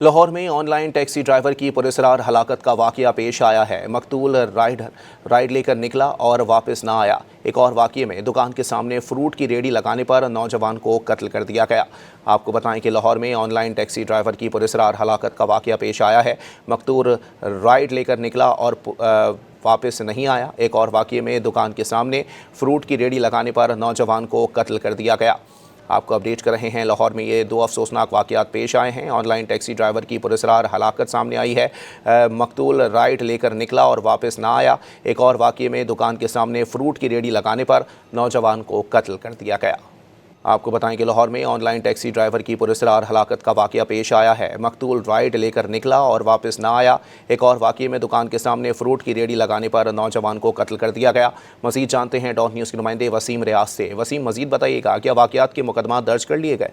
लाहौर में online taxi driver की पुरअसरार हलाकत का वाक़या पेश आया है। मकतूल राइड लेकर निकला और वापस ना आया। एक और वाक़ये में दुकान के सामने फ्रूट की रेडी लगाने पर नौजवान को कत्ल कर दिया गया। आपको बताएं कि लाहौर में ऑनलाइन टैक्सी ड्राइवर की पुरअसरार हलाकत का वाक़या पेश आया है। मकतूल राइड लेकर निकला और वापस नहीं आया। एक और वाक़ये में दुकान के सामने फ्रूट की रेडी लगाने पर नौजवान को कत्ल कर दिया गया। आपको अपडेट कर रहे हैं। लाहौर में ये दो अफसोसनाक वाक़यात पेश आए हैं। ऑनलाइन टैक्सी ड्राइवर की पुरअसरार हलाकत सामने आई है। मकतूल राइड लेकर निकला और वापस ना आया। एक और वाक़ये में दुकान के सामने फ्रूट की रेडी लगाने पर नौजवान को कत्ल कर दिया गया। आपको बताएं कि लाहौर में ऑनलाइन टैक्सी ड्राइवर की पुरअसरार हलाकत का वाक़या पेश आया है। मकतूल राइड लेकर निकला और वापस ना आया। एक और वाक़ये में दुकान के सामने फ्रूट की रेडी लगाने पर नौजवान को कत्ल कर दिया गया। मज़ीद जानते हैं डॉन न्यूज़ के नुमाइंदे वसीम रियाज से। वसीम, मज़ीद बताइएगा, क्या वाक़यात के मुकदमा दर्ज कर लिए गए?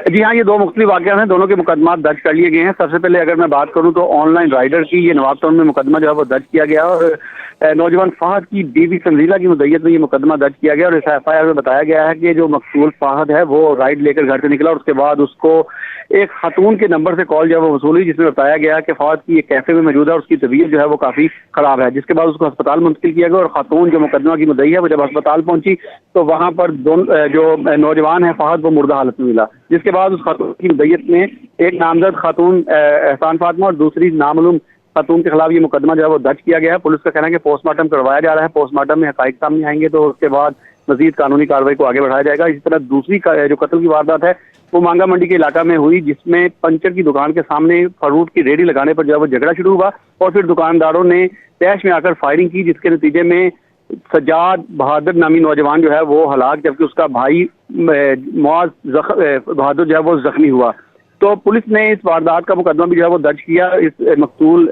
जी हाँ, ये दो मुख्तलिफ वाक़यात हैं, दोनों के मुकदमा दर्ज कर लिए गए हैं। सबसे पहले अगर मैं बात करूं तो ऑनलाइन राइडर की ये नवाब टाउन में मुकदमा जो है वो दर्ज किया गया और नौजवान फाहद की बीवी तंजीला की मुद्दत में ये मुकदमा दर्ज किया गया और इस एफआईआर में बताया गया है कि जो मकसूल फाहद है वो राइड लेकर घर से निकला और उसके बाद उसको एक खातून के नंबर से कॉल जो है वो वसूली, जिसमें बताया गया कि फाहद की एक कैफे में मौजूद है और उसकी तबीयत जो है वो काफ़ी ख़राब है, जिसके बाद उसको अस्पताल मुंतकिल किया गया और खातून जो मुकदमा की मुद्दई है वो जब अस्पताल पहुंची तो वहाँ पर जो नौजवान है फाहद वो मुर्दा हालत में मिला, जिसके बाद उस खातून की मुद्दत में एक नामजद खातून एहसान फातिमा और दूसरी नामालूम खातून के खिलाफ ये मुकदमा जो है वो दर्ज किया गया है। पुलिस का कहना है कि पोस्टमार्टम करवाया जा रहा है। पोस्टमार्टम में हक़ाइक़ सामने आएंगे तो उसके बाद मजीद कानूनी कार्रवाई को आगे बढ़ाया जाएगा। इसी तरह दूसरी जो कत्ल की वारदात है वो मांगा मंडी के इलाका में हुई, जिसमें पंचर की दुकान के सामने फ्रूट की रेडी लगाने पर जो है वो झगड़ा शुरू हुआ और फिर दुकानदारों ने तैश में आकर फायरिंग की, जिसके नतीजे में सजाद बहादुर नामी नौजवान जो है वो हलाक, जबकि उसका भाई मुआज बहादुर जो है वो जख्मी हुआ। तो पुलिस ने इस वारदात का मुकदमा भी जो है वो दर्ज किया। इस मकतूल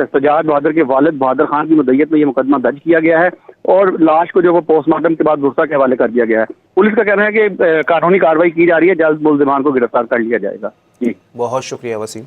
सजाद बहादुर के वालिद बहादुर खान की मुद्दत में ये मुकदमा दर्ज किया गया है और लाश को जो वो पोस्टमार्टम के बाद बुरसा के हवाले कर दिया गया है। पुलिस का कहना है कि कानूनी कार्रवाई की जा रही है, जल्द मुल्जिमान को गिरफ्तार कर लिया जाएगा। जी, बहुत शुक्रिया वसीम।